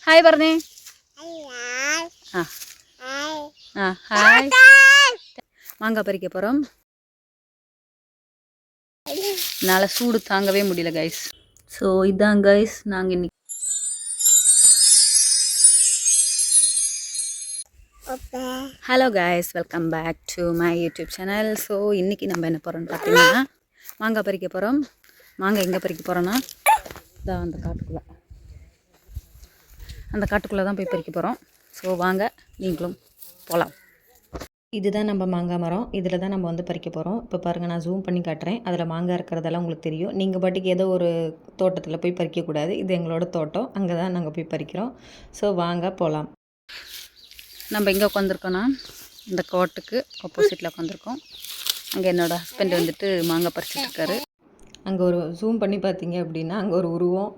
Hi പറഞ്ഞേ. ആ ആ ഹായ്. மாங்காய் பறிக்க போகிறோம். என்னால் சூடு தாங்கவே முடியல கைஸ். ஸோ இதான் கைஸ் நாங்கள் இன்னைக்கு hello guys, welcome back to my YouTube channel. So இன்றைக்கி நம்ம என்ன போகிறோம்னு பார்த்தீங்கன்னா மாங்காய் பறிக்க போகிறோம். மாங்காய் எங்கே பறிக்க போகிறோன்னா இதான் அந்த காட்டுக்குள்ளே தான் போய் பறிக்க போகிறோம். ஸோ வாங்க நீங்களும் போகலாம். இதுதான் நம்ம மாங்காய் மரம். இதில் தான் நம்ம வந்து பறிக்க போகிறோம். இப்போ பாருங்கள், நான் ஜூம் பண்ணி காட்டுறேன். அதில் மாங்காய் இருக்கிறதெல்லாம் உங்களுக்கு தெரியும். நீங்கள் பாட்டுக்கு ஏதோ ஒரு தோட்டத்தில் போய் பறிக்கக்கூடாது. இது எங்களோட தோட்டம், அங்கே தான் நாங்கள் போய் பறிக்கிறோம். ஸோ வாங்க போகலாம். நம்ம எங்கே உட்காந்துருக்கோன்னா இந்த கோட்டுக்கு ஆப்போசிட்டில் உட்காந்துருக்கோம். அங்கே என்னோடய ஹஸ்பண்ட் வந்துட்டு மாங்காய் பறிச்சிட்ருக்காரு. அங்கே ஒரு ஜூம் பண்ணி பார்த்தீங்க அப்படின்னா அங்கே ஒரு உருவம்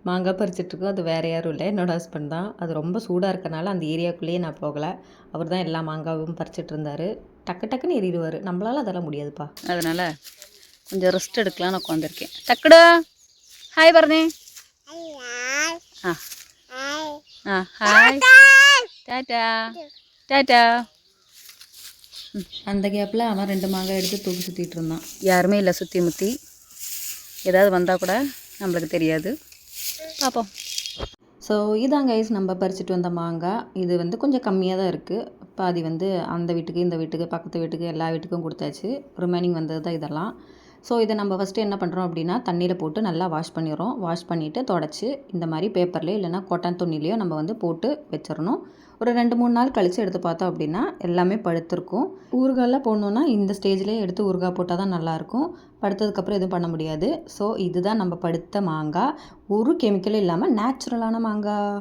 மாங்காய் பறிச்சிட்ருக்கோம். அது வேறு யாரும் இல்லை, என்னோடய ஹஸ்பண்ட் தான். அது ரொம்ப சூடாக இருக்கனால அந்த ஏரியாவுக்குள்ளேயே நான் போகலை. அவர் தான் எல்லா மாங்காயும் பறிச்சிட்டு இருந்தார். டக்குன்னு ஏறிடுவார். நம்மளால் அதெல்லாம் முடியாதுப்பா. அதனால் கொஞ்சம் ரெஸ்ட் எடுக்கலான்னு உட்காந்துருக்கேன். டக்குடா ஹாய் പറഞ്ഞേ. ஆ ஆ ஹாய், டாட்டா டாட்டா. அந்த கேப்பில் அவன் 2 மாங்காய் எடுத்து தூக்கி சுற்றிட்டு இருந்தான். யாருமே இல்லை சுற்றி முற்றி. ஏதாவது வந்தால் கூட நம்மளுக்கு தெரியாது. பார்ப்போம். ஸோ இதான் கைஸ் நம்ம பறிச்சுட்டு வந்த மாங்காய். இது வந்து கொஞ்சம் கம்மியாக தான் இருக்குது. பாதி வந்து அந்த வீட்டுக்கு, இந்த வீட்டுக்கு, பக்கத்து வீட்டுக்கு, எல்லா வீட்டுக்கும் கொடுத்தாச்சு. ரிமைனிங் வந்தது தான் இதெல்லாம். ஸோ இதை நம்ம ஃபஸ்ட்டு என்ன பண்ணுறோம் அப்படின்னா தண்ணியில் போட்டு நல்லா வாஷ் பண்ணிடுறோம். வாஷ் பண்ணிவிட்டு தொடச்சி இந்த மாதிரி பேப்பர்லேயோ இல்லைனா காட்டன் துணிலையோ நம்ம வந்து போட்டு வச்சிடணும். ஒரு 2-3 நாள் கழித்து எடுத்து பார்த்தோம் அப்படின்னா எல்லாமே பழுத்திருக்கும். ஊறுகாயெல்லாம் போடணுன்னா இந்த ஸ்டேஜ்லேயே எடுத்து ஊறுகாய் போட்டால் தான் நல்லாயிருக்கும். படுத்ததுக்கப்புறம் எதுவும் பண்ண முடியாது. ஸோ இதுதான் நம்ம படுத்த மாங்காய். ஒரு கெமிக்கலும் இல்லாமல் நேச்சுரலான மாங்காய்.